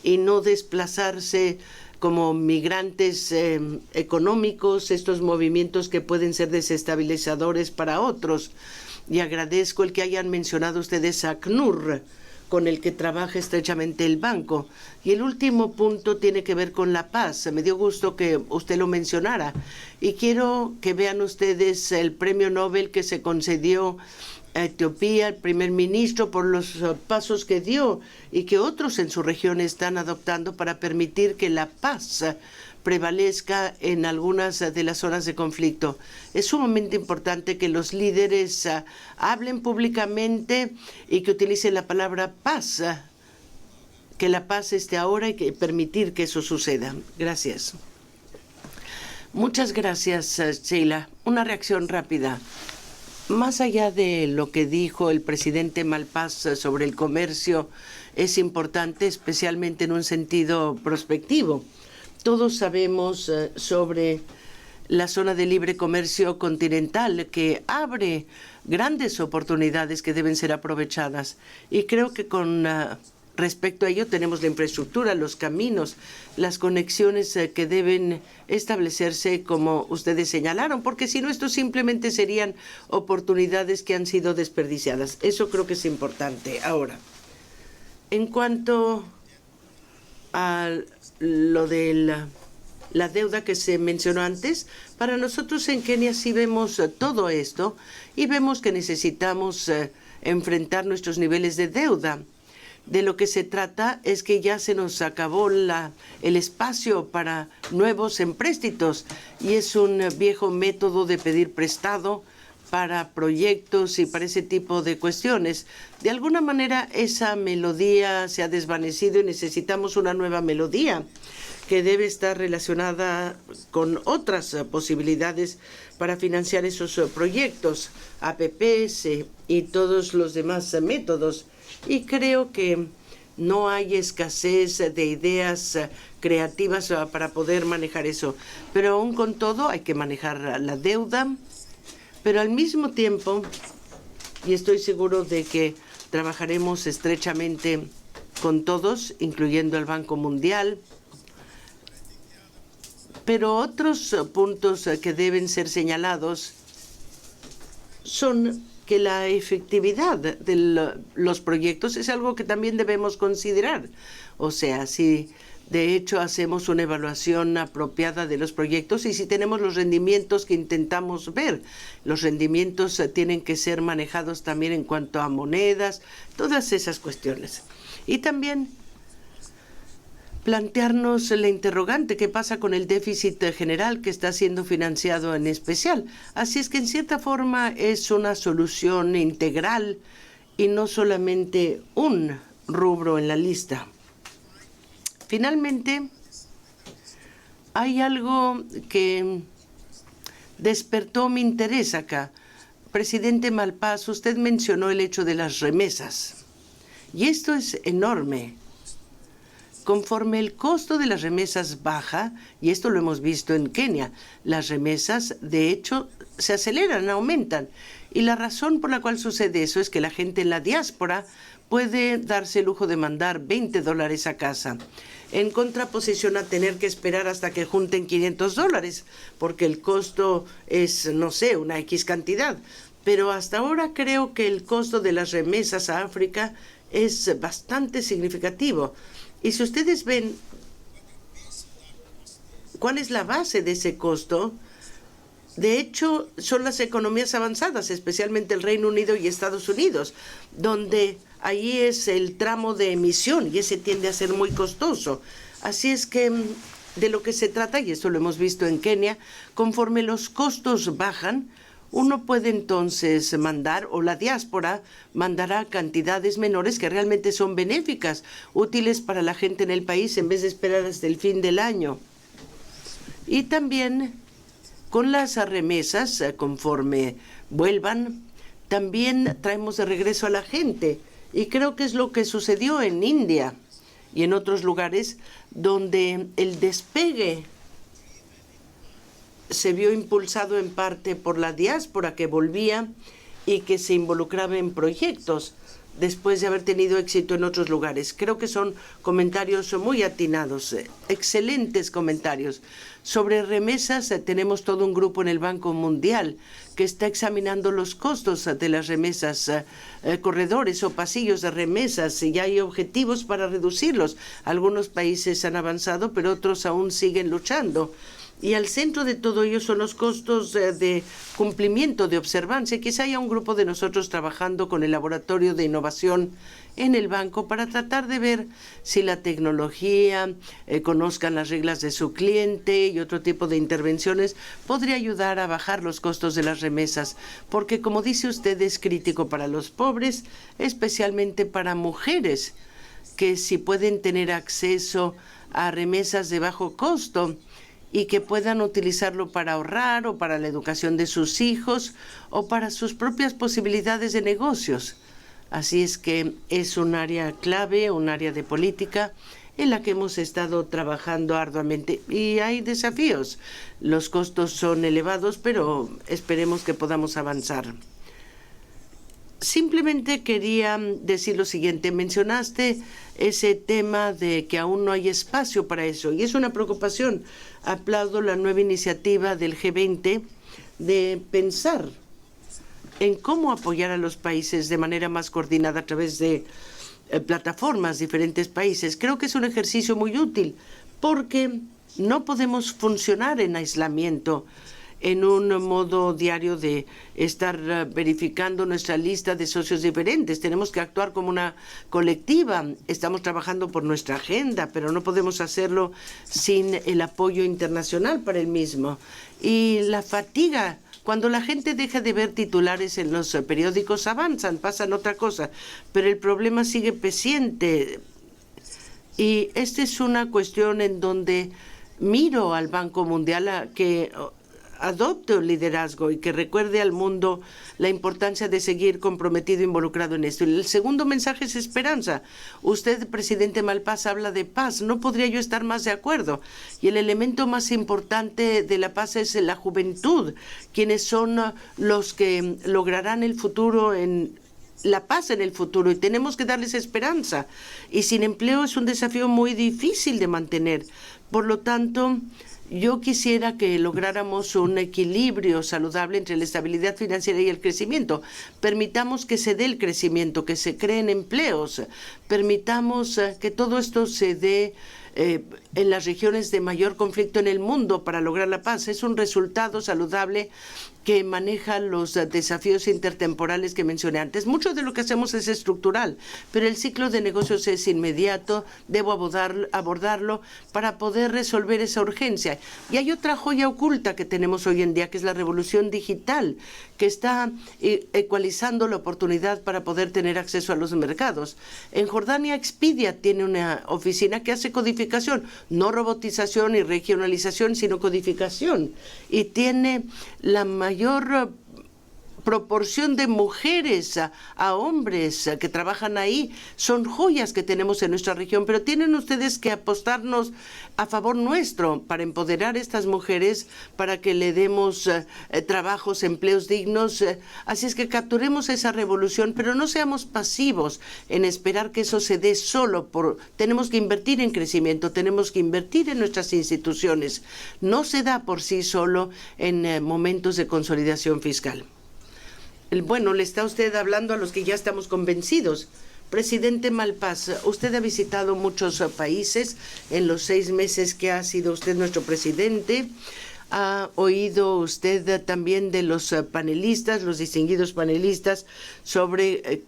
y no desplazarse como migrantes económicos, estos movimientos que pueden ser desestabilizadores para otros. Y agradezco el que hayan mencionado ustedes a ACNUR, con el que trabaja estrechamente el banco. Y el último punto tiene que ver con la paz. Me dio gusto que usted lo mencionara. Y quiero que vean ustedes el premio Nobel que se concedió a Etiopía, el primer ministro, por los pasos que dio y que otros en su región están adoptando para permitir que la paz prevalezca en algunas de las zonas de conflicto. Es sumamente importante que los líderes hablen públicamente y que utilicen la palabra paz, que la paz esté ahora y que permitir que eso suceda. Gracias. Muchas gracias, Sheila. Una reacción rápida. Más allá de lo que dijo el presidente Malpass sobre el comercio, es importante, especialmente en un sentido prospectivo. Todos sabemos sobre la zona de libre comercio continental que abre grandes oportunidades que deben ser aprovechadas. Y creo que con respecto a ello tenemos la infraestructura, los caminos, las conexiones que deben establecerse como ustedes señalaron, porque si no, esto simplemente serían oportunidades que han sido desperdiciadas. Eso creo que es importante. Ahora, en cuanto a lo de la deuda que se mencionó antes, para nosotros en Kenia sí vemos todo esto y vemos que necesitamos enfrentar nuestros niveles de deuda. De lo que se trata es que ya se nos acabó el espacio para nuevos empréstitos y es un viejo método de pedir prestado para proyectos y para ese tipo de cuestiones. De alguna manera esa melodía se ha desvanecido y necesitamos una nueva melodía que debe estar relacionada con otras posibilidades para financiar esos proyectos, APPs y todos los demás métodos. Y creo que no hay escasez de ideas creativas para poder manejar eso. Pero aún con todo hay que manejar la deuda. Pero al mismo tiempo, y estoy seguro de que trabajaremos estrechamente con todos, incluyendo el Banco Mundial, pero otros puntos que deben ser señalados son que la efectividad de los proyectos es algo que también debemos considerar. O sea, si de hecho hacemos una evaluación apropiada de los proyectos y si tenemos los rendimientos que intentamos ver. Los rendimientos tienen que ser manejados también en cuanto a monedas, todas esas cuestiones. Y también plantearnos la interrogante, ¿qué pasa con el déficit general que está siendo financiado en especial? Así es que en cierta forma es una solución integral y no solamente un rubro en la lista. Finalmente, hay algo que despertó mi interés acá. Presidente Malpass, usted mencionó el hecho de las remesas. Y esto es enorme. Conforme el costo de las remesas baja, y esto lo hemos visto en Kenia, las remesas, de hecho, se aceleran, aumentan. Y la razón por la cual sucede eso es que la gente en la diáspora puede darse el lujo de mandar $20 a casa, en contraposición a tener que esperar hasta que junten $500, porque el costo es, no sé, una X cantidad. Pero hasta ahora creo que el costo de las remesas a África es bastante significativo. Y si ustedes ven cuál es la base de ese costo, de hecho, son las economías avanzadas, especialmente el Reino Unido y Estados Unidos, donde ahí es el tramo de emisión y ese tiende a ser muy costoso. Así es que de lo que se trata, y esto lo hemos visto en Kenia, conforme los costos bajan, uno puede entonces mandar, o la diáspora mandará cantidades menores que realmente son benéficas, útiles para la gente en el país en vez de esperar hasta el fin del año. Y también con las remesas, conforme vuelvan, también traemos de regreso a la gente. Y creo que es lo que sucedió en India y en otros lugares donde el despegue se vio impulsado en parte por la diáspora que volvía y que se involucraba en proyectos después de haber tenido éxito en otros lugares. Creo que son comentarios muy atinados, excelentes comentarios. Sobre remesas, tenemos todo un grupo en el Banco Mundial que está examinando los costos de las remesas, corredores o pasillos de remesas, y hay objetivos para reducirlos. Algunos países han avanzado, pero otros aún siguen luchando. Y al centro de todo ello son los costos de cumplimiento, de observancia. Quizá haya un grupo de nosotros trabajando con el laboratorio de innovación en el banco para tratar de ver si la tecnología, conozcan las reglas de su cliente y otro tipo de intervenciones podría ayudar a bajar los costos de las remesas. Porque, como dice usted, es crítico para los pobres, especialmente para mujeres, que si pueden tener acceso a remesas de bajo costo, y que puedan utilizarlo para ahorrar o para la educación de sus hijos o para sus propias posibilidades de negocios. Así es que es un área clave, un área de política en la que hemos estado trabajando arduamente. Y hay desafíos. Los costos son elevados, pero esperemos que podamos avanzar. Simplemente quería decir lo siguiente. Mencionaste ese tema de que aún no hay espacio para eso, y es una preocupación. Aplaudo la nueva iniciativa del G20 de pensar en cómo apoyar a los países de manera más coordinada a través de plataformas, diferentes países. Creo que es un ejercicio muy útil porque no podemos funcionar en aislamiento, en un modo diario de estar verificando nuestra lista de socios diferentes. Tenemos que actuar como una colectiva. Estamos trabajando por nuestra agenda, pero no podemos hacerlo sin el apoyo internacional para el mismo. Y la fatiga, cuando la gente deja de ver titulares en los periódicos, avanzan, pasan otra cosa, pero el problema sigue presente. Y esta es una cuestión en donde miro al Banco Mundial a que adopte un liderazgo y que recuerde al mundo la importancia de seguir comprometido e involucrado en esto. Y el segundo mensaje es esperanza. Usted, presidente Malpass, habla de paz. No podría yo estar más de acuerdo. Y el elemento más importante de la paz es la juventud, quienes son los que lograrán el futuro la paz en el futuro, y tenemos que darles esperanza. Y sin empleo es un desafío muy difícil de mantener. Por lo tanto, yo quisiera que lográramos un equilibrio saludable entre la estabilidad financiera y el crecimiento. Permitamos que se dé el crecimiento, que se creen empleos. Permitamos que todo esto se dé en las regiones de mayor conflicto en el mundo para lograr la paz. Es un resultado saludable que maneja los desafíos intertemporales que mencioné antes. Mucho de lo que hacemos es estructural, pero el ciclo de negocios es inmediato. Debo abordarlo para poder resolver esa urgencia. Y hay otra joya oculta que tenemos hoy en día, que es la revolución digital, que está ecualizando la oportunidad para poder tener acceso a los mercados. En Jordania, Expedia tiene una oficina que hace codificación, no robotización y regionalización, sino codificación. Y tiene la mayor proporción de mujeres a hombres que trabajan ahí. Son joyas que tenemos en nuestra región, pero tienen ustedes que apostarnos a favor nuestro para empoderar a estas mujeres, para que le demos trabajos, empleos dignos. Así es que capturemos esa revolución, pero no seamos pasivos en esperar que eso se dé solo. Tenemos que invertir en crecimiento, tenemos que invertir en nuestras instituciones. No se da por sí solo en momentos de consolidación fiscal. Bueno, le está usted hablando a los que ya estamos convencidos. Presidente Malpass, usted ha visitado muchos países en los 6 meses que ha sido usted nuestro presidente. Ha oído usted también de los panelistas, los distinguidos panelistas, sobre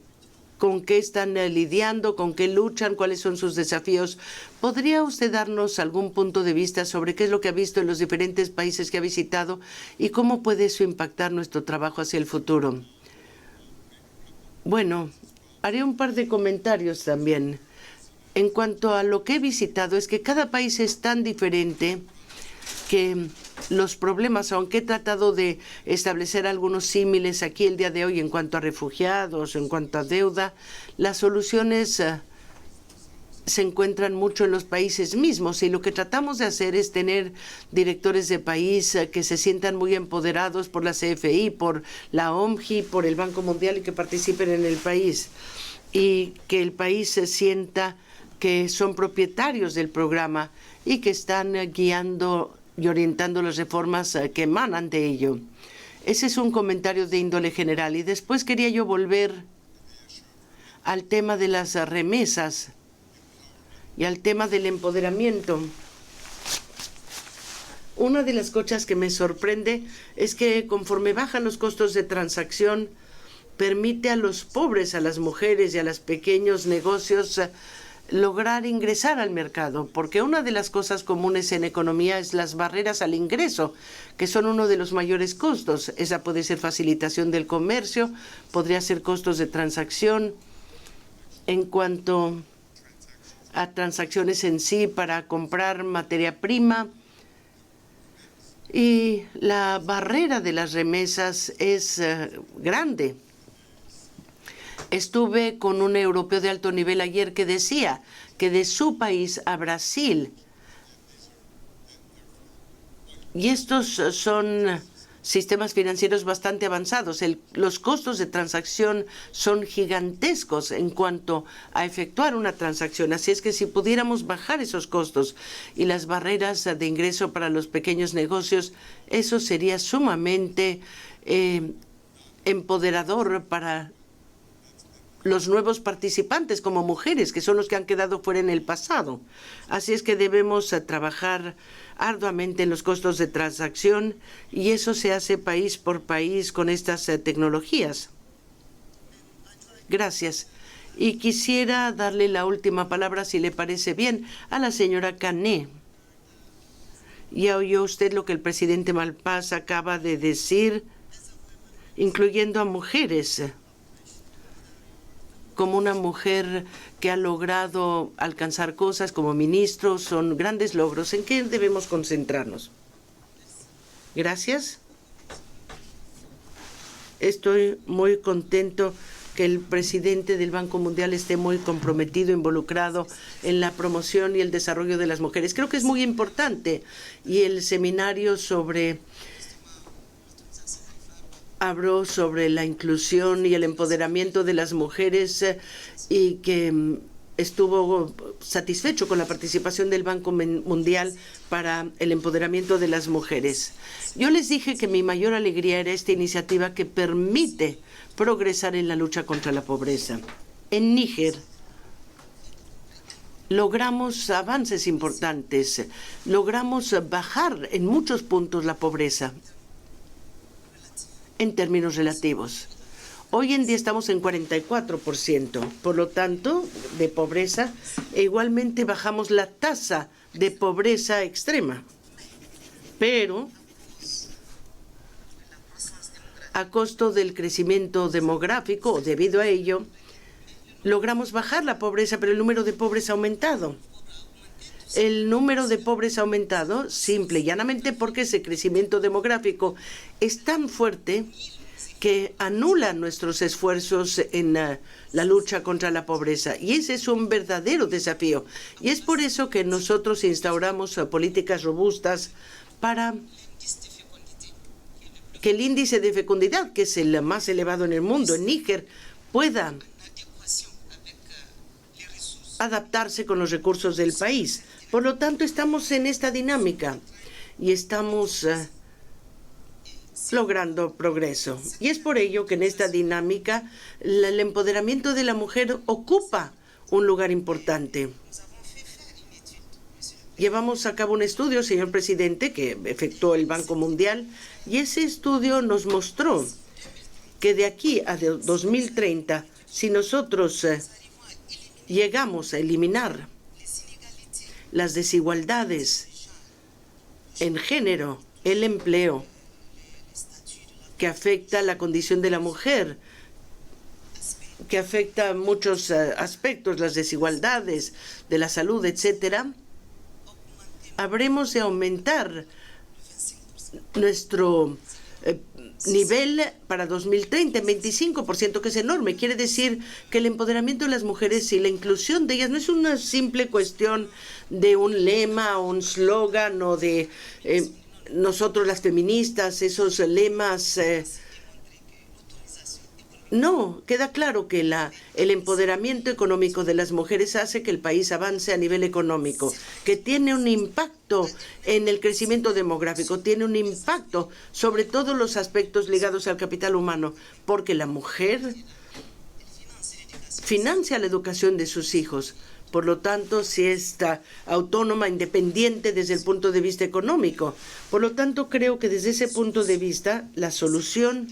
con qué están lidiando, con qué luchan, cuáles son sus desafíos. ¿Podría usted darnos algún punto de vista sobre qué es lo que ha visto en los diferentes países que ha visitado y cómo puede eso impactar nuestro trabajo hacia el futuro? Bueno, haré un par de comentarios también. En cuanto a lo que he visitado, es que cada país es tan diferente que los problemas, aunque he tratado de establecer algunos símiles aquí el día de hoy en cuanto a refugiados, en cuanto a deuda, las soluciones se encuentran mucho en los países mismos, y lo que tratamos de hacer es tener directores de país que se sientan muy empoderados por la CFI, por la OMGI, por el Banco Mundial, y que participen en el país, y que el país se sienta que son propietarios del programa y que están guiando y orientando las reformas que emanan de ello. Ese es un comentario de índole general. Y después quería yo volver al tema de las remesas y al tema del empoderamiento. Una de las cosas que me sorprende es que conforme bajan los costos de transacción, permite a los pobres, a las mujeres y a los pequeños negocios lograr ingresar al mercado, porque una de las cosas comunes en economía es las barreras al ingreso, que son uno de los mayores costos. Esa puede ser facilitación del comercio, podría ser costos de transacción en cuanto a transacciones en sí para comprar materia prima. Y la barrera de las remesas es grande. Estuve con un europeo de alto nivel ayer que decía que de su país a Brasil, y estos son sistemas financieros bastante avanzados, los costos de transacción son gigantescos en cuanto a efectuar una transacción. Así es que si pudiéramos bajar esos costos y las barreras de ingreso para los pequeños negocios, eso sería sumamente empoderador para los nuevos participantes como mujeres, que son los que han quedado fuera en el pasado. Así es que debemos trabajar arduamente en los costos de transacción, y eso se hace país por país con estas tecnologías. Gracias. Y quisiera darle la última palabra, si le parece bien, a la señora Cané. Ya oyó usted lo que el presidente Malpass acaba de decir, incluyendo a mujeres. Como una mujer que ha logrado alcanzar cosas como ministro, son grandes logros. ¿En qué debemos concentrarnos? Gracias. Estoy muy contento que el presidente del Banco Mundial esté muy comprometido, involucrado en la promoción y el desarrollo de las mujeres. Creo que es muy importante. Y el seminario habló sobre la inclusión y el empoderamiento de las mujeres, y que estuvo satisfecho con la participación del Banco Mundial para el empoderamiento de las mujeres. Yo les dije que mi mayor alegría era esta iniciativa que permite progresar en la lucha contra la pobreza. En Níger logramos avances importantes, logramos bajar en muchos puntos la pobreza en términos relativos. Hoy en día estamos en 44%, por lo tanto, de pobreza, e igualmente bajamos la tasa de pobreza extrema. Pero, a costo del crecimiento demográfico, debido a ello, logramos bajar la pobreza, pero el número de pobres ha aumentado. El número de pobres ha aumentado simple y llanamente porque ese crecimiento demográfico es tan fuerte que anula nuestros esfuerzos en la lucha contra la pobreza. Y ese es un verdadero desafío. Y es por eso que nosotros instauramos políticas robustas para que el índice de fecundidad, que es el más elevado en el mundo, en Níger, pueda adaptarse con los recursos del país. Por lo tanto, estamos en esta dinámica y estamos logrando progreso. Y es por ello que en esta dinámica el empoderamiento de la mujer ocupa un lugar importante. Llevamos a cabo un estudio, señor presidente, que efectuó el Banco Mundial, y ese estudio nos mostró que de aquí a 2030, si nosotros llegamos a eliminar las desigualdades en género, el empleo, que afecta la condición de la mujer, que afecta muchos aspectos, las desigualdades de la salud, etcétera, habremos de aumentar nuestro nivel para 2030 en 25%, que es enorme. Quiere decir que el empoderamiento de las mujeres y la inclusión de ellas no es una simple cuestión de un lema o un slogan o de nosotros las feministas, esos lemas. No, queda claro que el empoderamiento económico de las mujeres hace que el país avance a nivel económico, que tiene un impacto en el crecimiento demográfico, tiene un impacto sobre todos los aspectos ligados al capital humano, porque la mujer financia la educación de sus hijos. Por lo tanto, si está autónoma, independiente desde el punto de vista económico. Por lo tanto, creo que desde ese punto de vista, la solución,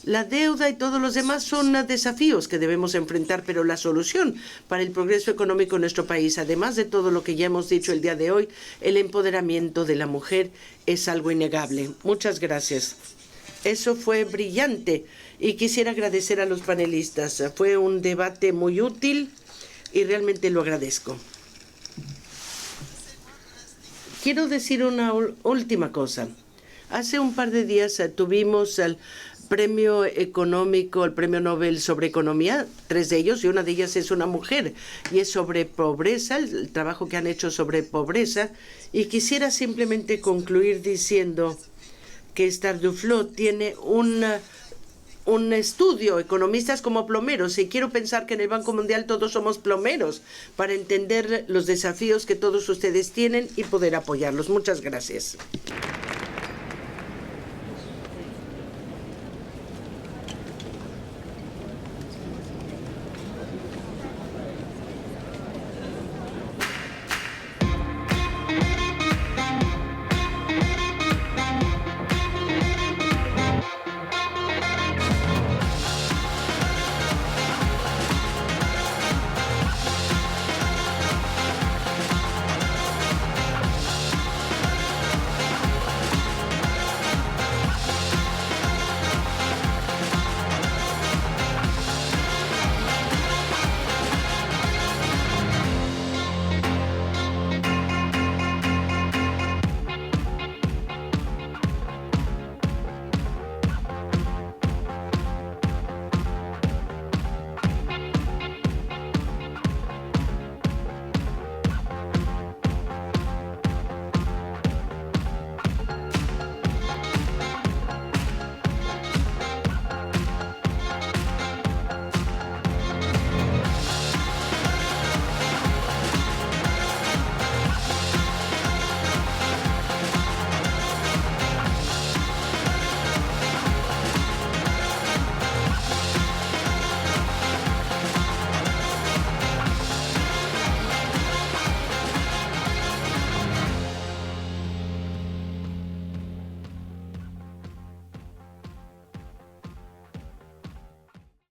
la deuda y todos los demás son desafíos que debemos enfrentar, pero la solución para el progreso económico en nuestro país, además de todo lo que ya hemos dicho el día de hoy, el empoderamiento de la mujer es algo innegable. Muchas gracias. Eso fue brillante y quisiera agradecer a los panelistas. Fue un debate muy útil y realmente lo agradezco. Quiero decir una última cosa. Hace un par de días tuvimos el premio económico, el premio Nobel sobre economía, 3 de ellos, y una de ellas es una mujer, y es sobre pobreza, el trabajo que han hecho sobre pobreza, y quisiera simplemente concluir diciendo que Esther Duflo tiene un estudio, economistas como plomeros, y quiero pensar que en el Banco Mundial todos somos plomeros para entender los desafíos que todos ustedes tienen y poder apoyarlos. Muchas gracias.